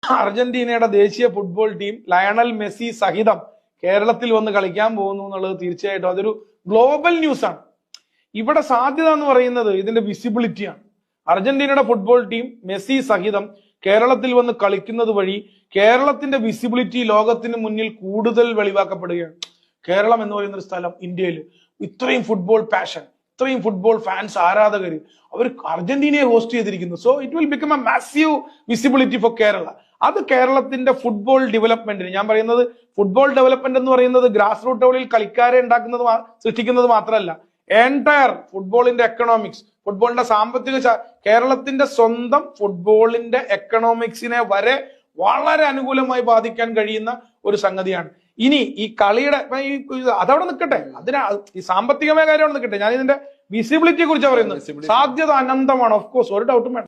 അർജന്റീനയുടെ ദേശീയ football team Lionel Messi സഹിതം കേരളത്തിൽ വന്ന് കളിക്കാൻ പോകുന്നു എന്നുള്ളത് തീർച്ചയായിട്ടും അതൊരു ഗ്ലോബൽ ന്യൂസ് ആണ്. ഇവിടെ സാധ്യത എന്ന് പറയുന്നത് ഇതിന്റെ വിസിബിലിറ്റിയാണ്. അർജന്റീനയുടെ ഫുട്ബോൾ ടീം മെസ്സി സഹിതം കേരളത്തിൽ വന്ന് കളിക്കുന്നത് വഴി കേരളത്തിന്റെ വിസിബിലിറ്റി ലോകത്തിന് മുന്നിൽ കൂടുതൽ വെളിവാക്കപ്പെടുകയാണ്. കേരളം എന്ന് പറയുന്ന ഒരു സ്ഥലം, ഇന്ത്യയിൽ ഇത്രയും ഫുട്ബോൾ പാഷൻ, ഇത്രയും ഫുട്ബോൾ ഫാൻസ്, ആരാധകര്, അവർ അർജന്റീനയെ ഹോസ്റ്റ് ചെയ്തിരിക്കുന്നു. So it will become a massive visibility for Kerala. അത് കേരളത്തിന്റെ ഫുട്ബോൾ ഡെവലപ്മെന്റിന്, ഞാൻ പറയുന്നത് ഫുട്ബോൾ ഡെവലപ്മെന്റ് എന്ന് പറയുന്നത് ഗ്രാസ് റൂട്ട് ലെവലിൽ കളിക്കാരെ ഉണ്ടാക്കുന്നത് സൃഷ്ടിക്കുന്നത് മാത്രമല്ല, എൻറ്റയർ ഫുട്ബോളിന്റെ എക്കണോമിക്സ്, ഫുട്ബോളിന്റെ സാമ്പത്തിക, കേരളത്തിന്റെ സ്വന്തം ഫുട്ബോളിന്റെ എക്കണോമിക്സിനെ വരെ വളരെ അനുകൂലമായി ബാധിക്കാൻ കഴിയുന്ന ഒരു സംഗതിയാണ്. ഇനി ഈ കളിയുടെ അതവിടെ നിൽക്കട്ടെ, ഈ സാമ്പത്തികമായ കാര്യം അവിടെ നിൽക്കട്ടെ, ഞാൻ ഇതിന്റെ വിസിബിലിറ്റിയെ കുറിച്ചാണ് പറയുന്നത്. സാധ്യത അനന്തമാണ്, ഓഫ് കോഴ്സ്, ഒരു ഡൗട്ടും വേണ്ട.